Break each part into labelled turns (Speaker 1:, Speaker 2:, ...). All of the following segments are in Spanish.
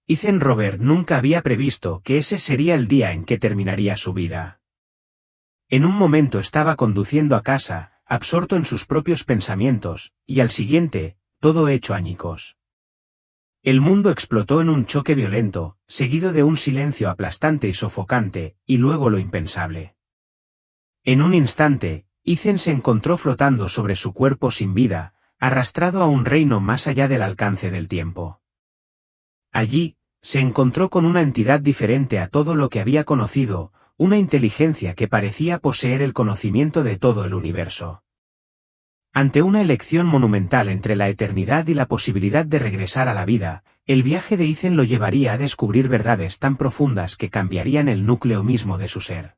Speaker 1: Ethan Robert nunca había previsto que ese sería el día en que terminaría su vida. En un momento estaba conduciendo a casa, absorto en sus propios pensamientos, y al siguiente, todo hecho añicos. El mundo explotó en un choque violento, seguido de un silencio aplastante y sofocante, y luego lo impensable. En un instante, Ethan se encontró flotando sobre su cuerpo sin vida, arrastrado a un reino más allá del alcance del tiempo. Allí, se encontró con una entidad diferente a todo lo que había conocido, una inteligencia que parecía poseer el conocimiento de todo el universo. Ante una elección monumental entre la eternidad y la posibilidad de regresar a la vida, el viaje de Ethan lo llevaría a descubrir verdades tan profundas que cambiarían el núcleo mismo de su ser.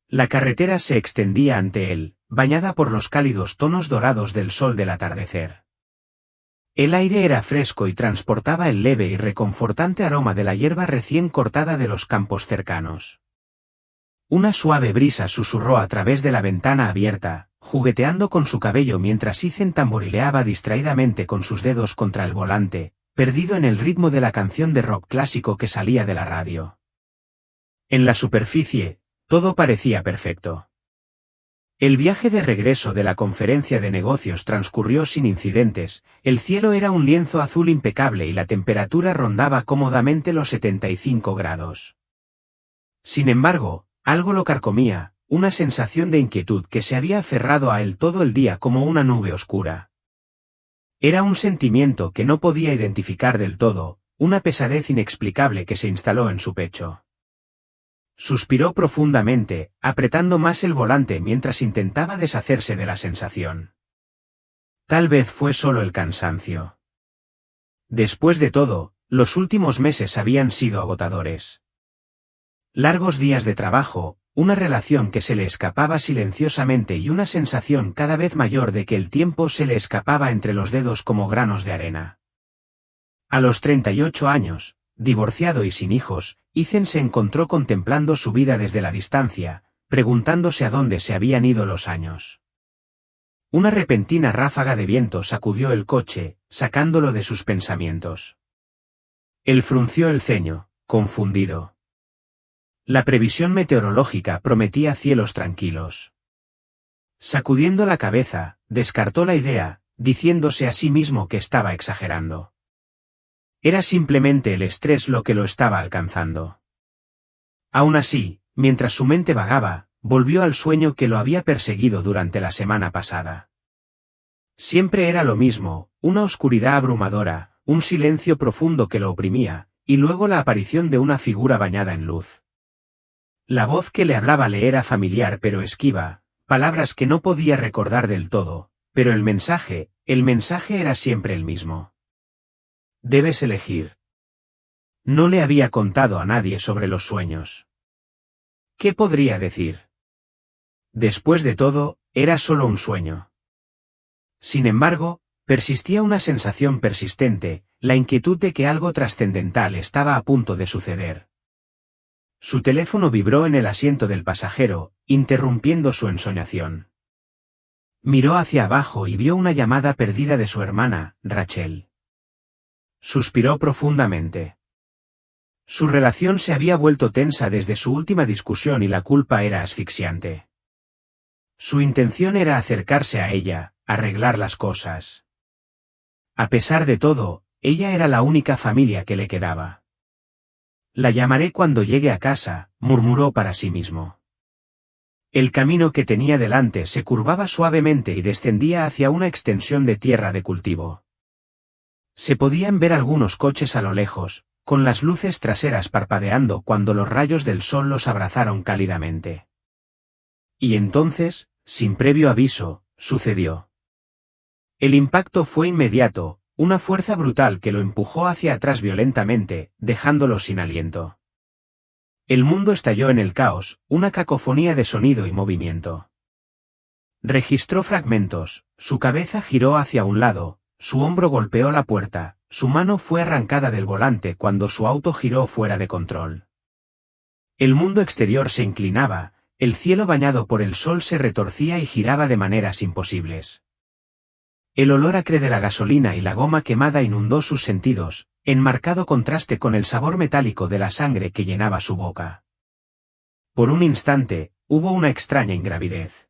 Speaker 1: La carretera se extendía ante él, bañada por los cálidos tonos dorados del sol del atardecer. El aire era fresco y transportaba el leve y reconfortante aroma de la hierba recién cortada de los campos cercanos. Una suave brisa susurró a través de la ventana abierta, jugueteando con su cabello mientras Ethan tamborileaba distraídamente con sus dedos contra el volante, perdido en el ritmo de la canción de rock clásico que salía de la radio. En la superficie, todo parecía perfecto. El viaje de regreso de la conferencia de negocios transcurrió sin incidentes, el cielo era un lienzo azul impecable y la temperatura rondaba cómodamente los 75 grados. Sin embargo, algo lo carcomía, una sensación de inquietud que se había aferrado a él todo el día como una nube oscura. Era un sentimiento que no podía identificar del todo, una pesadez inexplicable que se instaló en su pecho. Suspiró profundamente, apretando más el volante mientras intentaba deshacerse de la sensación. Tal vez fue solo el cansancio. Después de todo, los últimos meses habían sido agotadores. Largos días de trabajo, una relación que se le escapaba silenciosamente y una sensación cada vez mayor de que el tiempo se le escapaba entre los dedos como granos de arena. A los 38 años, divorciado y sin hijos, Ethan se encontró contemplando su vida desde la distancia, preguntándose a dónde se habían ido los años. Una repentina ráfaga de viento sacudió el coche, sacándolo de sus pensamientos. Él frunció el ceño, confundido. La previsión meteorológica prometía cielos tranquilos. Sacudiendo la cabeza, descartó la idea, diciéndose a sí mismo que estaba exagerando. Era simplemente el estrés lo que lo estaba alcanzando. Aún así, mientras su mente vagaba, volvió al sueño que lo había perseguido durante la semana pasada. Siempre era lo mismo, una oscuridad abrumadora, un silencio profundo que lo oprimía, y luego la aparición de una figura bañada en luz. La voz que le hablaba le era familiar pero esquiva, palabras que no podía recordar del todo, pero el mensaje era siempre el mismo. Debes elegir. No le había contado a nadie sobre los sueños. ¿Qué podría decir? Después de todo, era solo un sueño. Sin embargo, persistía una sensación persistente, la inquietud de que algo trascendental estaba a punto de suceder. Su teléfono vibró en el asiento del pasajero, interrumpiendo su ensoñación. Miró hacia abajo y vio una llamada perdida de su hermana, Rachel. Suspiró profundamente. Su relación se había vuelto tensa desde su última discusión y la culpa era asfixiante. Su intención era acercarse a ella, arreglar las cosas. A pesar de todo, ella era la única familia que le quedaba. La llamaré cuando llegue a casa, murmuró para sí mismo. El camino que tenía delante se curvaba suavemente y descendía hacia una extensión de tierra de cultivo. Se podían ver algunos coches a lo lejos, con las luces traseras parpadeando cuando los rayos del sol los abrazaron cálidamente. Y entonces, sin previo aviso, sucedió. El impacto fue inmediato, una fuerza brutal que lo empujó hacia atrás violentamente, dejándolo sin aliento. El mundo estalló en el caos, una cacofonía de sonido y movimiento. Registró fragmentos, su cabeza giró hacia un lado, su hombro golpeó la puerta, su mano fue arrancada del volante cuando su auto giró fuera de control. El mundo exterior se inclinaba, el cielo bañado por el sol se retorcía y giraba de maneras imposibles. El olor acre de la gasolina y la goma quemada inundó sus sentidos, en marcado contraste con el sabor metálico de la sangre que llenaba su boca. Por un instante, hubo una extraña ingravidez.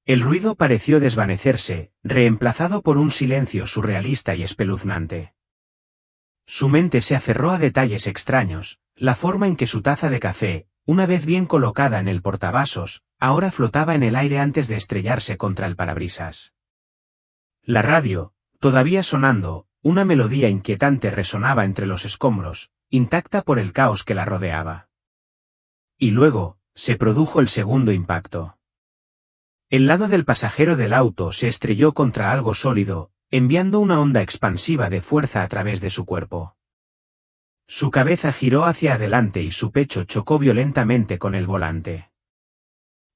Speaker 1: El ruido pareció desvanecerse, reemplazado por un silencio surrealista y espeluznante. Su mente se aferró a detalles extraños, la forma en que su taza de café, una vez bien colocada en el portavasos, ahora flotaba en el aire antes de estrellarse contra el parabrisas. La radio, todavía sonando, una melodía inquietante resonaba entre los escombros, intacta por el caos que la rodeaba. Y luego, se produjo el segundo impacto. El lado del pasajero del auto se estrelló contra algo sólido, enviando una onda expansiva de fuerza a través de su cuerpo. Su cabeza giró hacia adelante y su pecho chocó violentamente con el volante.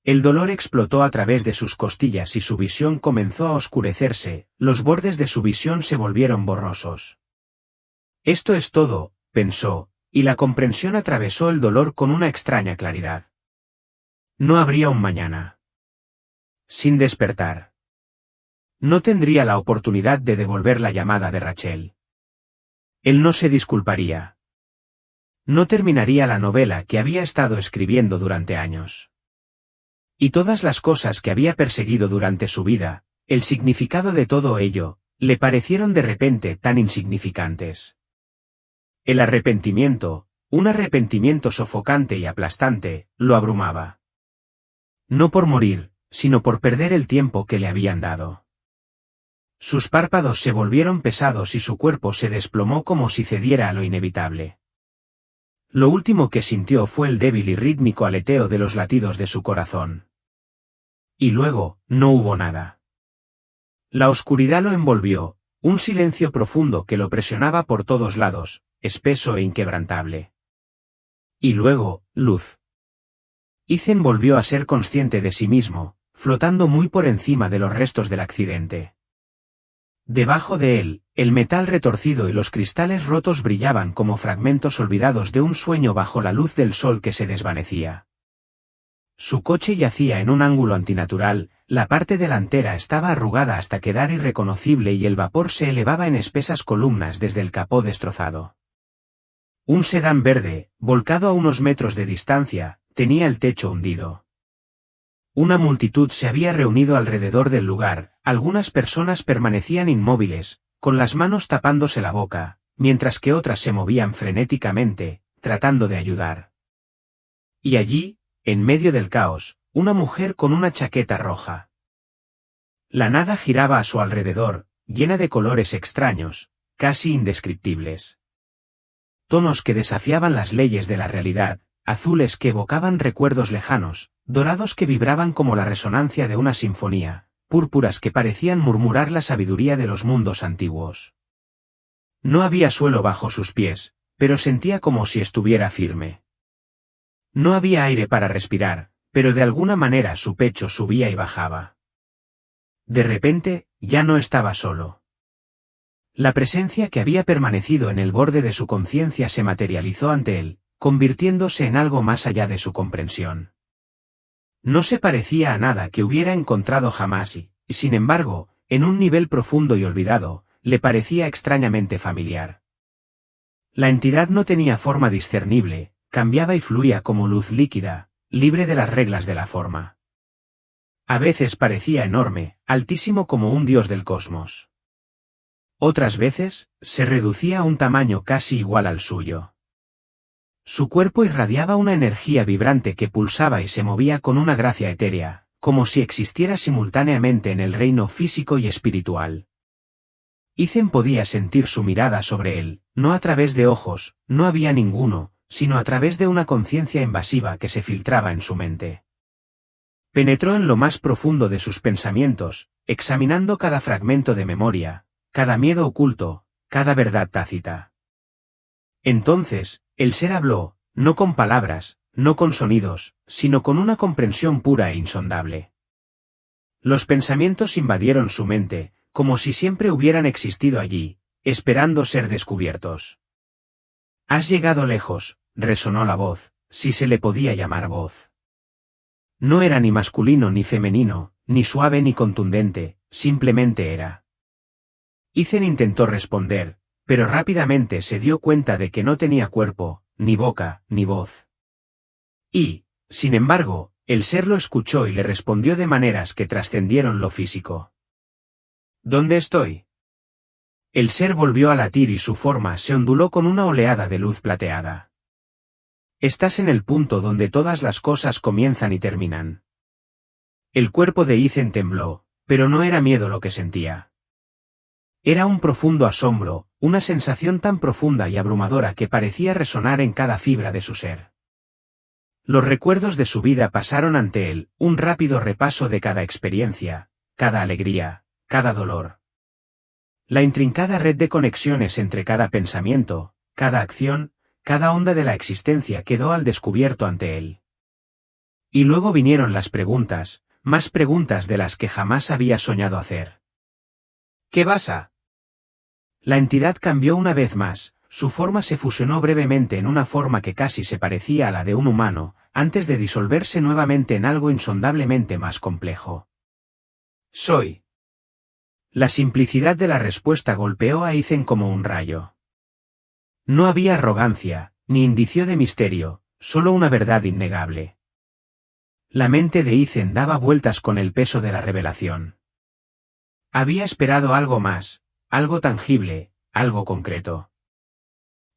Speaker 1: El dolor explotó a través de sus costillas y su visión comenzó a oscurecerse, los bordes de su visión se volvieron borrosos. Esto es todo, pensó, y la comprensión atravesó el dolor con una extraña claridad. No habría un mañana. Sin despertar. No tendría la oportunidad de devolver la llamada de Rachel. Él no se disculparía. No terminaría la novela que había estado escribiendo durante años. Y todas las cosas que había perseguido durante su vida, el significado de todo ello, le parecieron de repente tan insignificantes. El arrepentimiento, un arrepentimiento sofocante y aplastante, lo abrumaba. No por morir, sino por perder el tiempo que le habían dado. Sus párpados se volvieron pesados y su cuerpo se desplomó como si cediera a lo inevitable. Lo último que sintió fue el débil y rítmico aleteo de los latidos de su corazón. Y luego, no hubo nada. La oscuridad lo envolvió, un silencio profundo que lo presionaba por todos lados, espeso e inquebrantable. Y luego, luz. Ethan volvió a ser consciente de sí mismo, flotando muy por encima de los restos del accidente. Debajo de él, el metal retorcido y los cristales rotos brillaban como fragmentos olvidados de un sueño bajo la luz del sol que se desvanecía. Su coche yacía en un ángulo antinatural, la parte delantera estaba arrugada hasta quedar irreconocible y el vapor se elevaba en espesas columnas desde el capó destrozado. Un sedán verde, volcado a unos metros de distancia, tenía el techo hundido. Una multitud se había reunido alrededor del lugar, algunas personas permanecían inmóviles, con las manos tapándose la boca, mientras que otras se movían frenéticamente, tratando de ayudar. Y allí, en medio del caos, una mujer con una chaqueta roja. La nada giraba a su alrededor, llena de colores extraños, casi indescriptibles. Tonos que desafiaban las leyes de la realidad, azules que evocaban recuerdos lejanos, dorados que vibraban como la resonancia de una sinfonía, púrpuras que parecían murmurar la sabiduría de los mundos antiguos. No había suelo bajo sus pies, pero sentía como si estuviera firme. No había aire para respirar, pero de alguna manera su pecho subía y bajaba. De repente, ya no estaba solo. La presencia que había permanecido en el borde de su conciencia se materializó ante él, convirtiéndose en algo más allá de su comprensión. No se parecía a nada que hubiera encontrado jamás y, sin embargo, en un nivel profundo y olvidado, le parecía extrañamente familiar. La entidad no tenía forma discernible, cambiaba y fluía como luz líquida, libre de las reglas de la forma. A veces parecía enorme, altísimo como un dios del cosmos. Otras veces, se reducía a un tamaño casi igual al suyo. Su cuerpo irradiaba una energía vibrante que pulsaba y se movía con una gracia etérea, como si existiera simultáneamente en el reino físico y espiritual. Ethan podía sentir su mirada sobre él, no a través de ojos, no había ninguno, sino a través de una conciencia invasiva que se filtraba en su mente. Penetró en lo más profundo de sus pensamientos, examinando cada fragmento de memoria, cada miedo oculto, cada verdad tácita. Entonces, el ser habló, no con palabras, no con sonidos, sino con una comprensión pura e insondable. Los pensamientos invadieron su mente, como si siempre hubieran existido allí, esperando ser descubiertos. «Has llegado lejos», resonó la voz, si se le podía llamar voz. No era ni masculino ni femenino, ni suave ni contundente, simplemente era. Ethan intentó responder, pero rápidamente se dio cuenta de que no tenía cuerpo, ni boca, ni voz. Y, sin embargo, el ser lo escuchó y le respondió de maneras que trascendieron lo físico. ¿Dónde estoy? El ser volvió a latir y su forma se onduló con una oleada de luz plateada. Estás en el punto donde todas las cosas comienzan y terminan. El cuerpo de Ethan tembló, pero no era miedo lo que sentía. Era un profundo asombro, una sensación tan profunda y abrumadora que parecía resonar en cada fibra de su ser. Los recuerdos de su vida pasaron ante él, un rápido repaso de cada experiencia, cada alegría, cada dolor. La intrincada red de conexiones entre cada pensamiento, cada acción, cada onda de la existencia quedó al descubierto ante él. Y luego vinieron las preguntas, más preguntas de las que jamás había soñado hacer. ¿Qué pasa? La entidad cambió una vez más, su forma se fusionó brevemente en una forma que casi se parecía a la de un humano, antes de disolverse nuevamente en algo insondablemente más complejo. Soy. La simplicidad de la respuesta golpeó a Ethan como un rayo. No había arrogancia, ni indicio de misterio, solo una verdad innegable. La mente de Ethan daba vueltas con el peso de la revelación. Había esperado algo más, algo tangible, algo concreto.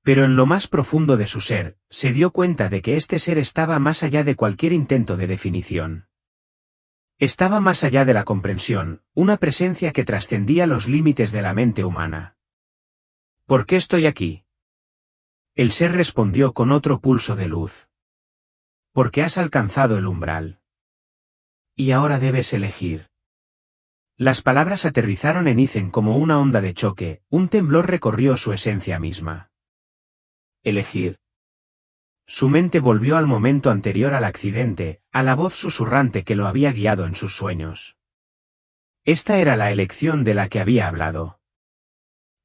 Speaker 1: Pero en lo más profundo de su ser, se dio cuenta de que este ser estaba más allá de cualquier intento de definición. Estaba más allá de la comprensión, una presencia que trascendía los límites de la mente humana. ¿Por qué estoy aquí? El ser respondió con otro pulso de luz. Porque has alcanzado el umbral. Y ahora debes elegir. Las palabras aterrizaron en Ethan como una onda de choque, un temblor recorrió su esencia misma. Elegir. Su mente volvió al momento anterior al accidente, a la voz susurrante que lo había guiado en sus sueños. Esta era la elección de la que había hablado.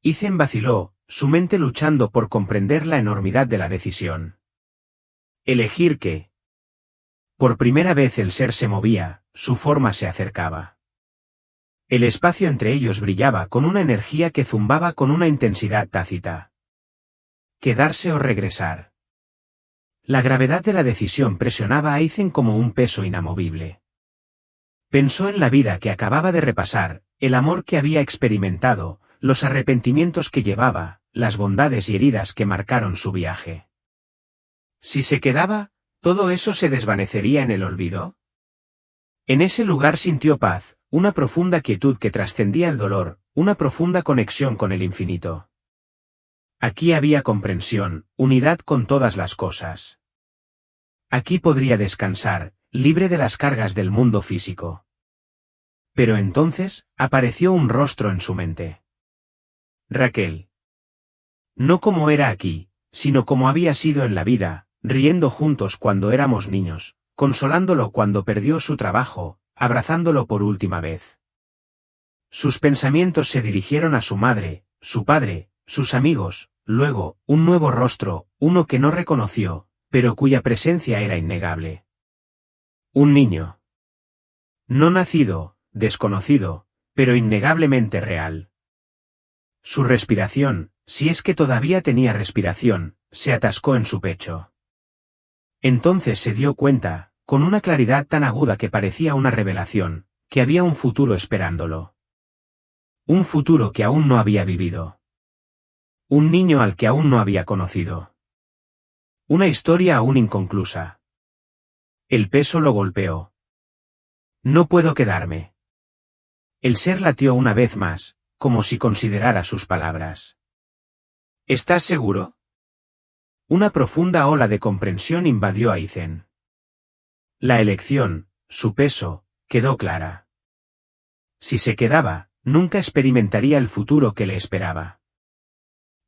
Speaker 1: Ethan vaciló, su mente luchando por comprender la enormidad de la decisión. ¿Elegir qué? Por primera vez el ser se movía, su forma se acercaba. El espacio entre ellos brillaba con una energía que zumbaba con una intensidad tácita. ¿Quedarse o regresar? La gravedad de la decisión presionaba a Ethan como un peso inamovible. Pensó en la vida que acababa de repasar, el amor que había experimentado, los arrepentimientos que llevaba, las bondades y heridas que marcaron su viaje. Si se quedaba, ¿todo eso se desvanecería en el olvido? En ese lugar sintió paz, una profunda quietud que trascendía el dolor, una profunda conexión con el infinito. Aquí había comprensión, unidad con todas las cosas. Aquí podría descansar, libre de las cargas del mundo físico. Pero entonces, apareció un rostro en su mente. Raquel. No como era aquí, sino como había sido en la vida, riendo juntos cuando éramos niños, consolándolo cuando perdió su trabajo, abrazándolo por última vez. Sus pensamientos se dirigieron a su madre, su padre, sus amigos, luego, un nuevo rostro, uno que no reconoció, pero cuya presencia era innegable. Un niño. No nacido, desconocido, pero innegablemente real. Su respiración, si es que todavía tenía respiración, se atascó en su pecho. Entonces se dio cuenta, con una claridad tan aguda que parecía una revelación, que había un futuro esperándolo. Un futuro que aún no había vivido. Un niño al que aún no había conocido. Una historia aún inconclusa. El peso lo golpeó. No puedo quedarme. El ser latió una vez más, como si considerara sus palabras. ¿Estás seguro? Una profunda ola de comprensión invadió a Ethan. La elección, su peso, quedó clara. Si se quedaba, nunca experimentaría el futuro que le esperaba.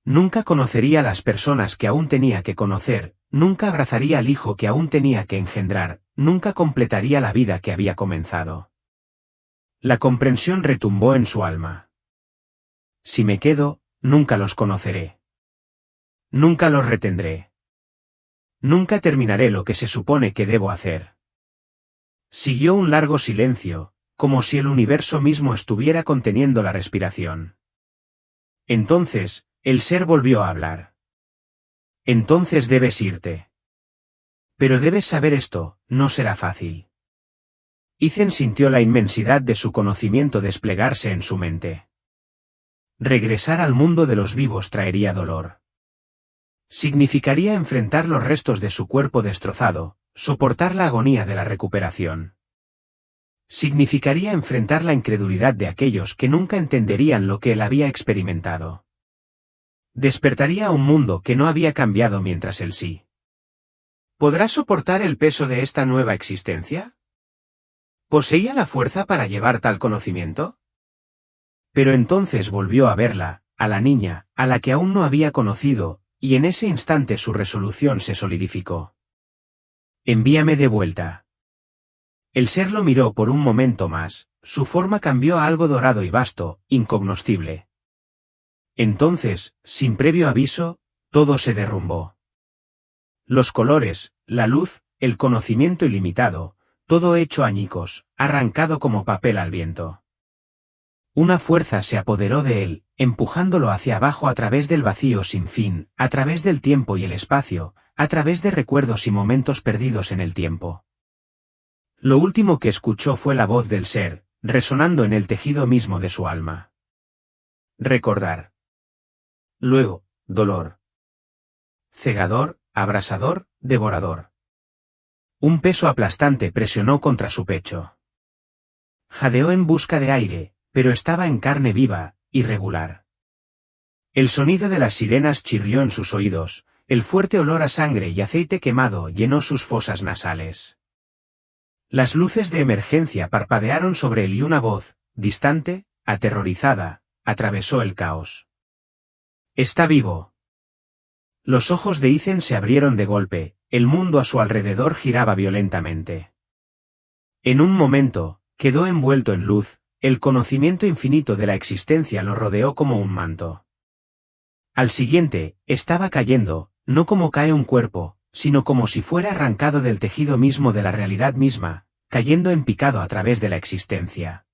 Speaker 1: Nunca conocería a las personas que aún tenía que conocer, nunca abrazaría al hijo que aún tenía que engendrar, nunca completaría la vida que había comenzado. La comprensión retumbó en su alma. Si me quedo, nunca los conoceré. Nunca los retendré. Nunca terminaré lo que se supone que debo hacer. Siguió un largo silencio, como si el universo mismo estuviera conteniendo la respiración. Entonces, El ser volvió a hablar. Entonces debes irte. Pero debes saber esto, no será fácil. Ethan sintió la inmensidad de su conocimiento desplegarse en su mente. Regresar al mundo de los vivos traería dolor. Significaría enfrentar los restos de su cuerpo destrozado, soportar la agonía de la recuperación. Significaría enfrentar la incredulidad de aquellos que nunca entenderían lo que él había experimentado. Despertaría un mundo que no había cambiado mientras él sí. ¿Podrá soportar el peso de esta nueva existencia? ¿Poseía la fuerza para llevar tal conocimiento? Pero entonces volvió a verla, a la niña, a la que aún no había conocido, y en ese instante su resolución se solidificó. Envíame de vuelta. El ser lo miró por un momento más, su forma cambió a algo dorado y vasto, incognoscible. Entonces, sin previo aviso, todo se derrumbó. Los colores, la luz, el conocimiento ilimitado, todo hecho añicos, arrancado como papel al viento. Una fuerza se apoderó de él, empujándolo hacia abajo a través del vacío sin fin, a través del tiempo y el espacio, a través de recuerdos y momentos perdidos en el tiempo. Lo último que escuchó fue la voz del ser, resonando en el tejido mismo de su alma. Recordar. Luego, dolor. Cegador, abrasador, devorador. Un peso aplastante presionó contra su pecho. Jadeó en busca de aire, pero estaba en carne viva, irregular. El sonido de las sirenas chirrió en sus oídos, el fuerte olor a sangre y aceite quemado llenó sus fosas nasales. Las luces de emergencia parpadearon sobre él y una voz, distante, aterrorizada, atravesó el caos. Está vivo. Los ojos de Ethan se abrieron de golpe, el mundo a su alrededor giraba violentamente. En un momento, quedó envuelto en luz, el conocimiento infinito de la existencia lo rodeó como un manto. Al siguiente, estaba cayendo, no como cae un cuerpo, sino como si fuera arrancado del tejido mismo de la realidad misma, cayendo en picado a través de la existencia.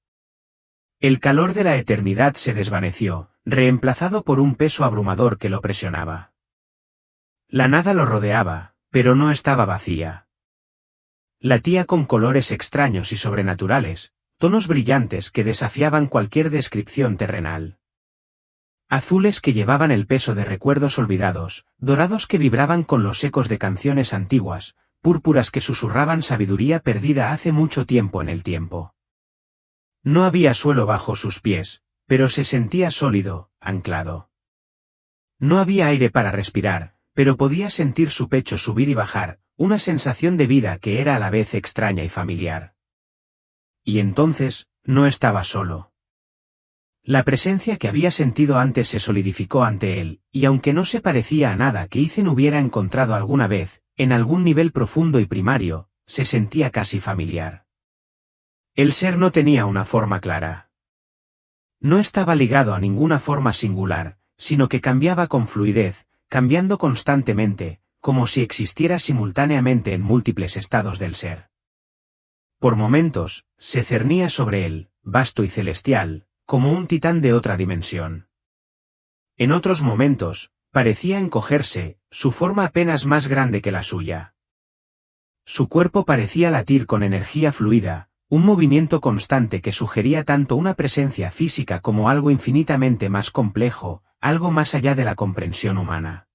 Speaker 1: El calor de la eternidad se desvaneció, reemplazado por un peso abrumador que lo presionaba. La nada lo rodeaba, pero no estaba vacía. Latía con colores extraños y sobrenaturales, tonos brillantes que desafiaban cualquier descripción terrenal. Azules que llevaban el peso de recuerdos olvidados, dorados que vibraban con los ecos de canciones antiguas, púrpuras que susurraban sabiduría perdida hace mucho tiempo en el tiempo. No había suelo bajo sus pies, pero se sentía sólido, anclado. No había aire para respirar, pero podía sentir su pecho subir y bajar, una sensación de vida que era a la vez extraña y familiar. Y entonces, no estaba solo. La presencia que había sentido antes se solidificó ante él, y aunque no se parecía a nada que Ethan hubiera encontrado alguna vez, en algún nivel profundo y primario, se sentía casi familiar. El ser no tenía una forma clara. No estaba ligado a ninguna forma singular, sino que cambiaba con fluidez, cambiando constantemente, como si existiera simultáneamente en múltiples estados del ser. Por momentos, se cernía sobre él, vasto y celestial, como un titán de otra dimensión. En otros momentos, parecía encogerse, su forma apenas más grande que la suya. Su cuerpo parecía latir con energía fluida, un movimiento constante que sugería tanto una presencia física como algo infinitamente más complejo, algo más allá de la comprensión humana.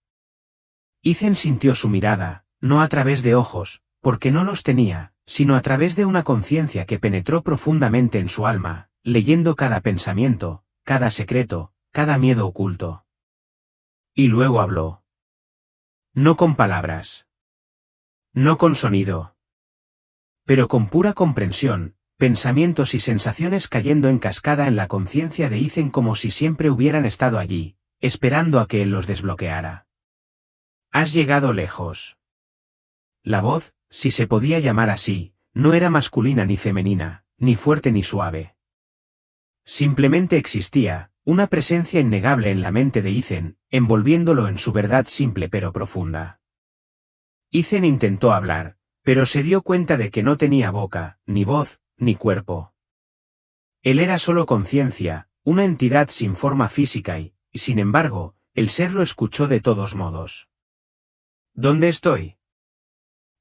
Speaker 1: Ethan sintió su mirada, no a través de ojos, porque no los tenía, sino a través de una conciencia que penetró profundamente en su alma, leyendo cada pensamiento, cada secreto, cada miedo oculto. Y luego habló. No con palabras. No con sonido. Pero con pura comprensión, pensamientos y sensaciones cayendo en cascada en la conciencia de Ethan como si siempre hubieran estado allí, esperando a que él los desbloqueara. Has llegado lejos. La voz, si se podía llamar así, no era masculina ni femenina, ni fuerte ni suave. Simplemente existía, una presencia innegable en la mente de Ethan, envolviéndolo en su verdad simple pero profunda. Ethan intentó hablar, pero se dio cuenta de que no tenía boca, ni voz, ni cuerpo. Él era solo conciencia, una entidad sin forma física y, sin embargo, el ser lo escuchó de todos modos. ¿Dónde estoy?,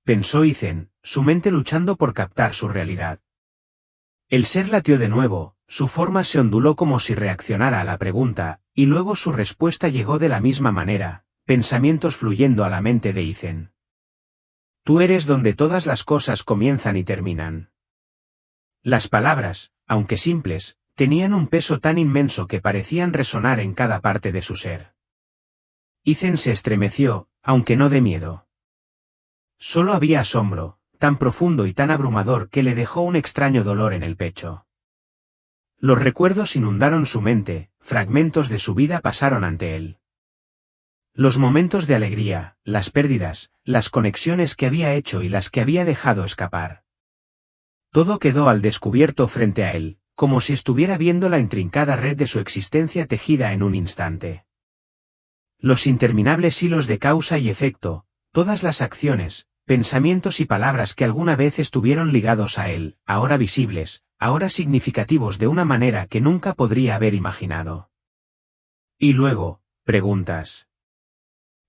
Speaker 1: pensó Ethan, su mente luchando por captar su realidad. El ser latió de nuevo, su forma se onduló como si reaccionara a la pregunta, y luego su respuesta llegó de la misma manera, pensamientos fluyendo a la mente de Ethan. Tú eres donde todas las cosas comienzan y terminan. Las palabras, aunque simples, tenían un peso tan inmenso que parecían resonar en cada parte de su ser. Ethan se estremeció, aunque no de miedo. Solo había asombro, tan profundo y tan abrumador que le dejó un extraño dolor en el pecho. Los recuerdos inundaron su mente, fragmentos de su vida pasaron ante él. Los momentos de alegría, las pérdidas, las conexiones que había hecho y las que había dejado escapar. Todo quedó al descubierto frente a él, como si estuviera viendo la intrincada red de su existencia tejida en un instante. Los interminables hilos de causa y efecto, todas las acciones, pensamientos y palabras que alguna vez estuvieron ligados a él, ahora visibles, ahora significativos de una manera que nunca podría haber imaginado. Y luego, preguntas.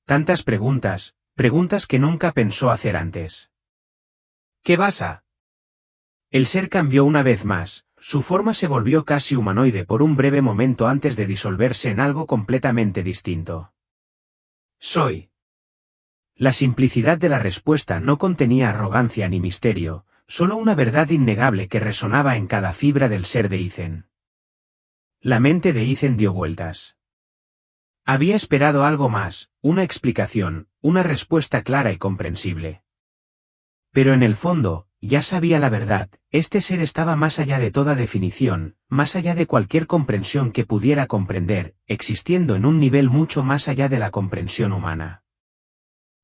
Speaker 1: Tantas preguntas, preguntas que nunca pensó hacer antes. ¿Qué pasa? El ser cambió una vez más, su forma se volvió casi humanoide por un breve momento antes de disolverse en algo completamente distinto. Soy. La simplicidad de la respuesta no contenía arrogancia ni misterio, solo una verdad innegable que resonaba en cada fibra del ser de Ethan. La mente de Ethan dio vueltas. Había esperado algo más, una explicación, una respuesta clara y comprensible. Pero en el fondo, ya sabía la verdad, este ser estaba más allá de toda definición, más allá de cualquier comprensión que pudiera comprender, existiendo en un nivel mucho más allá de la comprensión humana.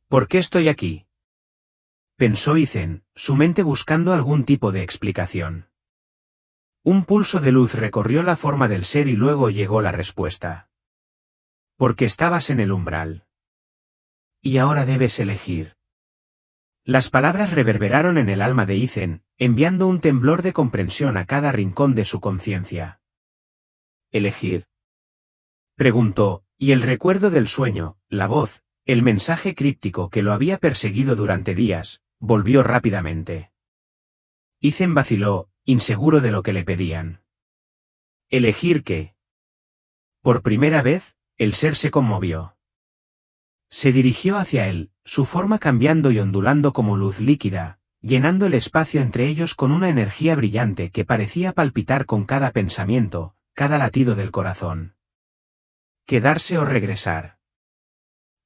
Speaker 1: ¿Por qué estoy aquí?, pensó Ethan, su mente buscando algún tipo de explicación. Un pulso de luz recorrió la forma del ser y luego llegó la respuesta. Porque estabas en el umbral. Y ahora debes elegir. Las palabras reverberaron en el alma de Ethan, enviando un temblor de comprensión a cada rincón de su conciencia. ¿Elegir?, preguntó, y el recuerdo del sueño, la voz, el mensaje críptico que lo había perseguido durante días, volvió rápidamente. Ethan vaciló, inseguro de lo que le pedían. ¿Elegir qué? Por primera vez, el ser se conmovió. Se dirigió hacia él, su forma cambiando y ondulando como luz líquida, llenando el espacio entre ellos con una energía brillante que parecía palpitar con cada pensamiento, cada latido del corazón. ¿Quedarse o regresar?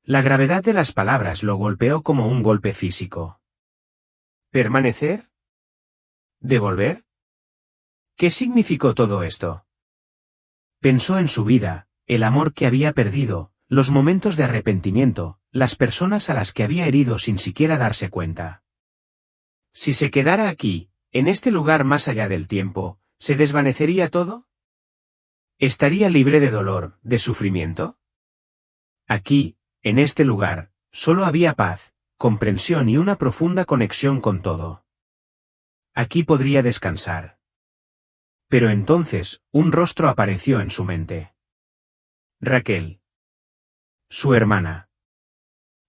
Speaker 1: La gravedad de las palabras lo golpeó como un golpe físico. ¿Permanecer? ¿Devolver? ¿Qué significó todo esto? Pensó en su vida, el amor que había perdido, los momentos de arrepentimiento, las personas a las que había herido sin siquiera darse cuenta. Si se quedara aquí, en este lugar más allá del tiempo, ¿se desvanecería todo? ¿Estaría libre de dolor, de sufrimiento? Aquí, en este lugar, solo había paz, comprensión y una profunda conexión con todo. Aquí podría descansar. Pero entonces, un rostro apareció en su mente. Raquel. Su hermana.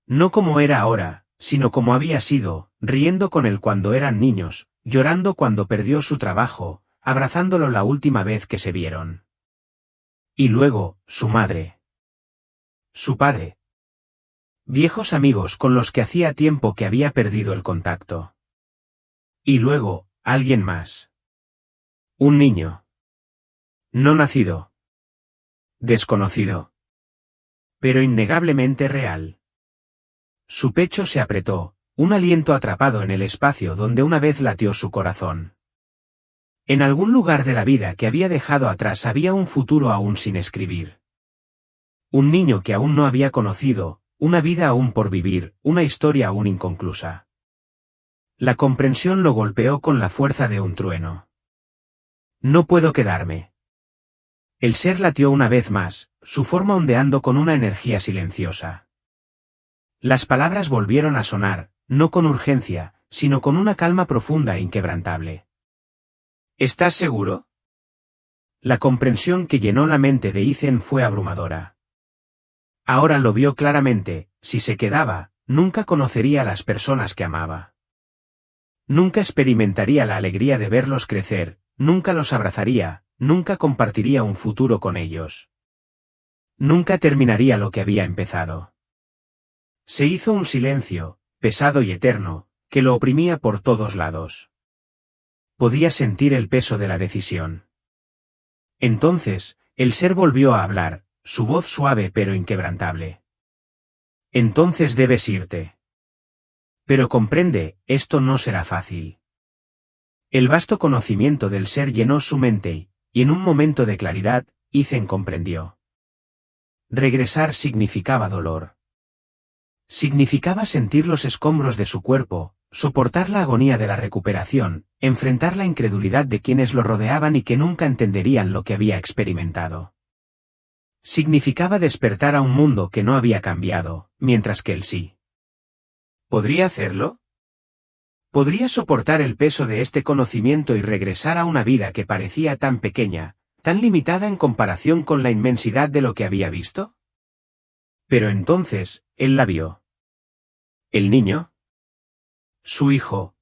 Speaker 1: No como era ahora, sino como había sido, riendo con él cuando eran niños, llorando cuando perdió su trabajo, abrazándolo la última vez que se vieron. Y luego, su madre. Su padre. Viejos amigos con los que hacía tiempo que había perdido el contacto. Y luego, alguien más. Un niño. No nacido. Desconocido. Pero innegablemente real. Su pecho se apretó, un aliento atrapado en el espacio donde una vez latió su corazón. En algún lugar de la vida que había dejado atrás había un futuro aún sin escribir. Un niño que aún no había conocido, una vida aún por vivir, una historia aún inconclusa. La comprensión lo golpeó con la fuerza de un trueno. No puedo quedarme. El ser latió una vez más, su forma ondeando con una energía silenciosa. Las palabras volvieron a sonar, no con urgencia, sino con una calma profunda e inquebrantable. ¿Estás seguro? La comprensión que llenó la mente de Ethan fue abrumadora. Ahora lo vio claramente: si se quedaba, nunca conocería a las personas que amaba. Nunca experimentaría la alegría de verlos crecer, nunca los abrazaría, nunca compartiría un futuro con ellos. Nunca terminaría lo que había empezado. Se hizo un silencio, pesado y eterno, que lo oprimía por todos lados. Podía sentir el peso de la decisión. Entonces, el ser volvió a hablar, su voz suave pero inquebrantable. Entonces debes irte. Pero comprende, esto no será fácil. El vasto conocimiento del ser llenó su mente y en un momento de claridad, Ethan comprendió. Regresar significaba dolor. Significaba sentir los escombros de su cuerpo, soportar la agonía de la recuperación, enfrentar la incredulidad de quienes lo rodeaban y que nunca entenderían lo que había experimentado. Significaba despertar a un mundo que no había cambiado, mientras que él sí. ¿Podría hacerlo? ¿Podría soportar el peso de este conocimiento y regresar a una vida que parecía tan pequeña, tan limitada en comparación con la inmensidad de lo que había visto? Pero entonces, él la vio. ¿El niño? Su hijo.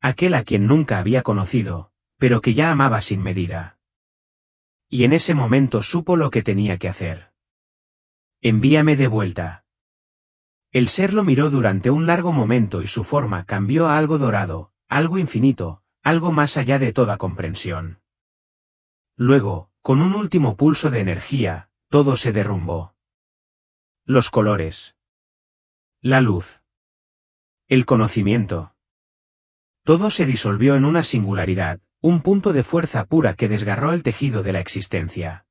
Speaker 1: Aquel a quien nunca había conocido, pero que ya amaba sin medida. Y en ese momento supo lo que tenía que hacer. Envíame de vuelta. El ser lo miró durante un largo momento y su forma cambió a algo dorado, algo infinito, algo más allá de toda comprensión. Luego, con un último pulso de energía, todo se derrumbó. Los colores. La luz. El conocimiento. Todo se disolvió en una singularidad, un punto de fuerza pura que desgarró el tejido de la existencia.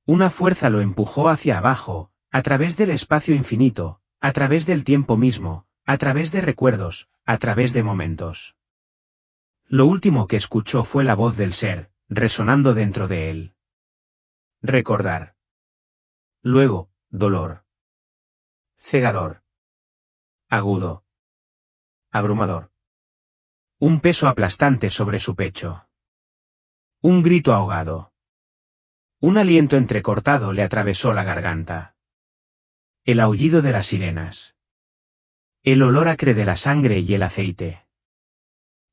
Speaker 1: Una fuerza lo empujó hacia abajo, a través del espacio infinito, a través del tiempo mismo, a través de recuerdos, a través de momentos. Lo último que escuchó fue la voz del ser, resonando dentro de él. Recordar. Luego, dolor. Cegador. Agudo. Abrumador. Un peso aplastante sobre su pecho. Un grito ahogado. Un aliento entrecortado le atravesó la garganta. El aullido de las sirenas. El olor acre de la sangre y el aceite.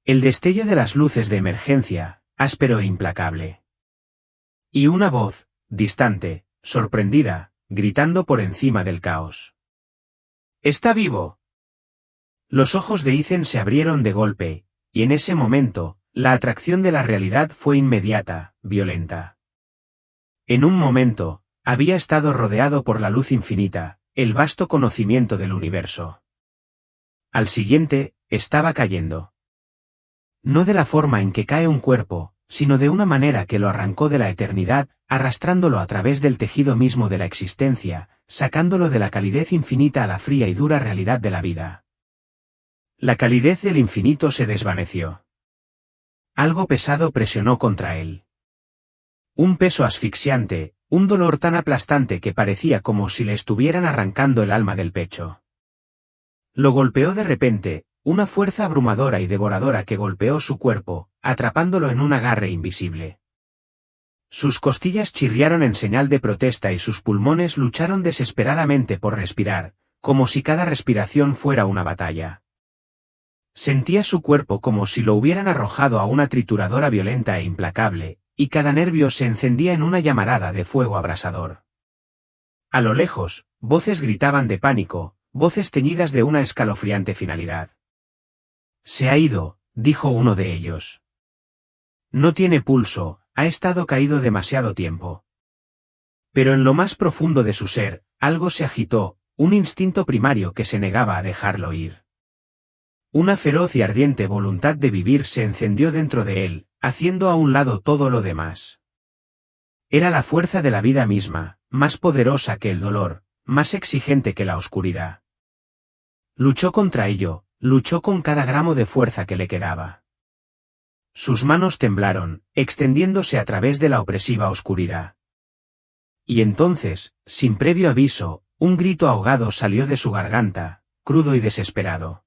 Speaker 1: El destello de las luces de emergencia, áspero e implacable. Y una voz, distante, sorprendida, gritando por encima del caos. ¡Está vivo! Los ojos de Ethan se abrieron de golpe, y en ese momento, la atracción de la realidad fue inmediata, violenta. En un momento, había estado rodeado por la luz infinita, el vasto conocimiento del universo. Al siguiente, estaba cayendo. No de la forma en que cae un cuerpo, sino de una manera que lo arrancó de la eternidad, arrastrándolo a través del tejido mismo de la existencia, sacándolo de la calidez infinita a la fría y dura realidad de la vida. La calidez del infinito se desvaneció. Algo pesado presionó contra él. Un peso asfixiante, un dolor tan aplastante que parecía como si le estuvieran arrancando el alma del pecho. Lo golpeó de repente, una fuerza abrumadora y devoradora que golpeó su cuerpo, atrapándolo en un agarre invisible. Sus costillas chirriaron en señal de protesta y sus pulmones lucharon desesperadamente por respirar, como si cada respiración fuera una batalla. Sentía su cuerpo como si lo hubieran arrojado a una trituradora violenta e implacable, y cada nervio se encendía en una llamarada de fuego abrasador. A lo lejos, voces gritaban de pánico, voces teñidas de una escalofriante finalidad. Se ha ido, dijo uno de ellos. No tiene pulso, ha estado caído demasiado tiempo. Pero en lo más profundo de su ser, algo se agitó, un instinto primario que se negaba a dejarlo ir. Una feroz y ardiente voluntad de vivir se encendió dentro de él, haciendo a un lado todo lo demás. Era la fuerza de la vida misma, más poderosa que el dolor, más exigente que la oscuridad. Luchó contra ello, luchó con cada gramo de fuerza que le quedaba. Sus manos temblaron, extendiéndose a través de la opresiva oscuridad. Y entonces, sin previo aviso, un grito ahogado salió de su garganta, crudo y desesperado.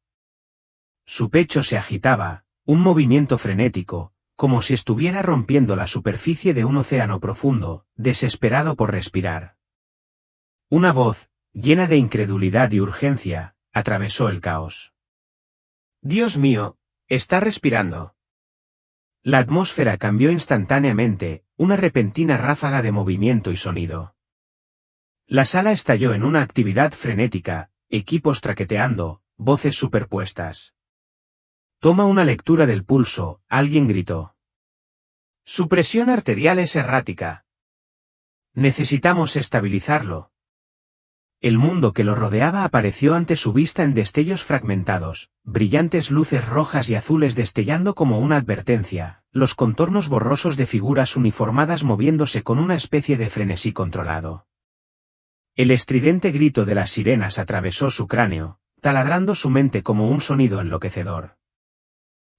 Speaker 1: Su pecho se agitaba, un movimiento frenético, como si estuviera rompiendo la superficie de un océano profundo, desesperado por respirar. Una voz, llena de incredulidad y urgencia, atravesó el caos. «Dios mío, está respirando». La atmósfera cambió instantáneamente, una repentina ráfaga de movimiento y sonido. La sala estalló en una actividad frenética, equipos traqueteando, voces superpuestas. «Toma una lectura del pulso», alguien gritó. «Su presión arterial es errática. Necesitamos estabilizarlo». El mundo que lo rodeaba apareció ante su vista en destellos fragmentados, brillantes luces rojas y azules destellando como una advertencia, los contornos borrosos de figuras uniformadas moviéndose con una especie de frenesí controlado. El estridente grito de las sirenas atravesó su cráneo, taladrando su mente como un sonido enloquecedor.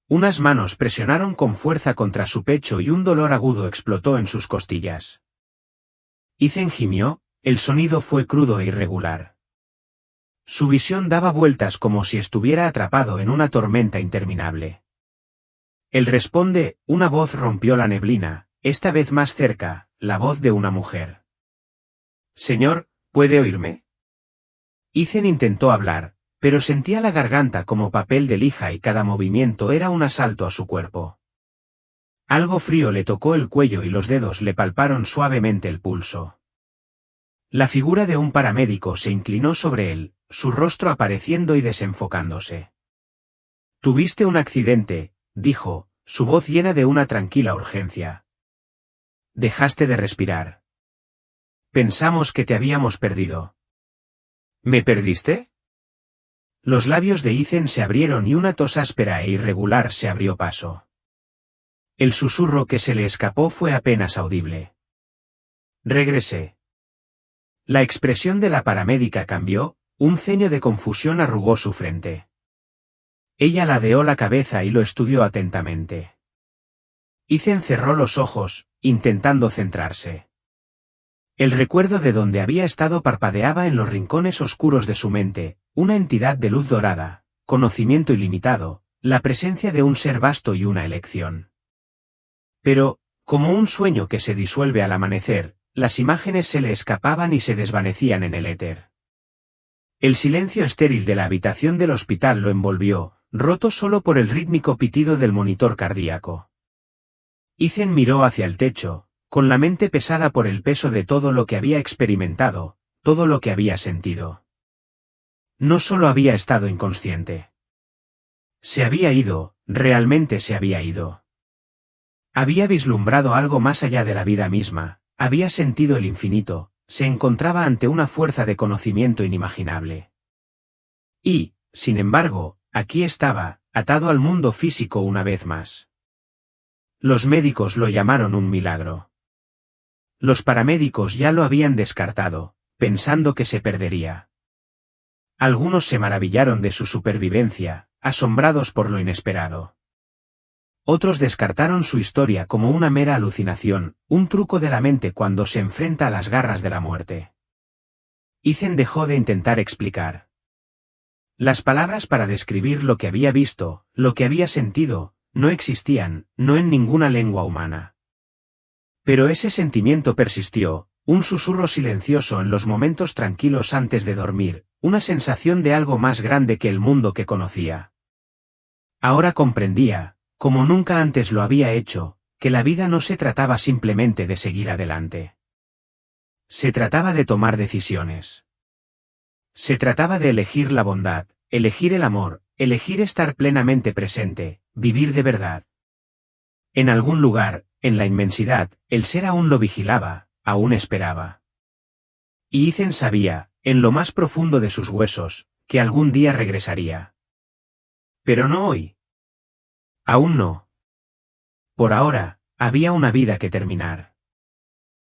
Speaker 1: Unas manos presionaron con fuerza contra su pecho y un dolor agudo explotó en sus costillas. Ethan gimió. El sonido fue crudo e irregular. Su visión daba vueltas como si estuviera atrapado en una tormenta interminable. Él responde, una voz rompió la neblina, esta vez más cerca, la voz de una mujer. «Señor, ¿puede oírme?» Ethan intentó hablar, pero sentía la garganta como papel de lija y cada movimiento era un asalto a su cuerpo. Algo frío le tocó el cuello y los dedos le palparon suavemente el pulso. La figura de un paramédico se inclinó sobre él, su rostro apareciendo y desenfocándose. «Tuviste un accidente», dijo, su voz llena de una tranquila urgencia. «Dejaste de respirar. Pensamos que te habíamos perdido». «¿Me perdiste?» Los labios de Ethan se abrieron y una tos áspera e irregular se abrió paso. El susurro que se le escapó fue apenas audible. «Regresé». La expresión de la paramédica cambió, un ceño de confusión arrugó su frente. Ella ladeó la cabeza y lo estudió atentamente. Ethan cerró los ojos, intentando centrarse. El recuerdo de donde había estado parpadeaba en los rincones oscuros de su mente, una entidad de luz dorada, conocimiento ilimitado, la presencia de un ser vasto y una elección. Pero, como un sueño que se disuelve al amanecer, las imágenes se le escapaban y se desvanecían en el éter. El silencio estéril de la habitación del hospital lo envolvió, roto solo por el rítmico pitido del monitor cardíaco. Ethan miró hacia el techo, con la mente pesada por el peso de todo lo que había experimentado, todo lo que había sentido. No solo había estado inconsciente. Se había ido, realmente se había ido. Había vislumbrado algo más allá de la vida misma. Había sentido el infinito, se encontraba ante una fuerza de conocimiento inimaginable. Y, sin embargo, aquí estaba, atado al mundo físico una vez más. Los médicos lo llamaron un milagro. Los paramédicos ya lo habían descartado, pensando que se perdería. Algunos se maravillaron de su supervivencia, asombrados por lo inesperado. Otros descartaron su historia como una mera alucinación, un truco de la mente cuando se enfrenta a las garras de la muerte. Ethan dejó de intentar explicar. Las palabras para describir lo que había visto, lo que había sentido, no existían, no en ninguna lengua humana. Pero ese sentimiento persistió, un susurro silencioso en los momentos tranquilos antes de dormir, una sensación de algo más grande que el mundo que conocía. Ahora comprendía, como nunca antes lo había hecho, que la vida no se trataba simplemente de seguir adelante. Se trataba de tomar decisiones. Se trataba de elegir la bondad, elegir el amor, elegir estar plenamente presente, vivir de verdad. En algún lugar, en la inmensidad, el ser aún lo vigilaba, aún esperaba. Y Ethan sabía, en lo más profundo de sus huesos, que algún día regresaría. Pero no hoy. Aún no. Por ahora, había una vida que terminar.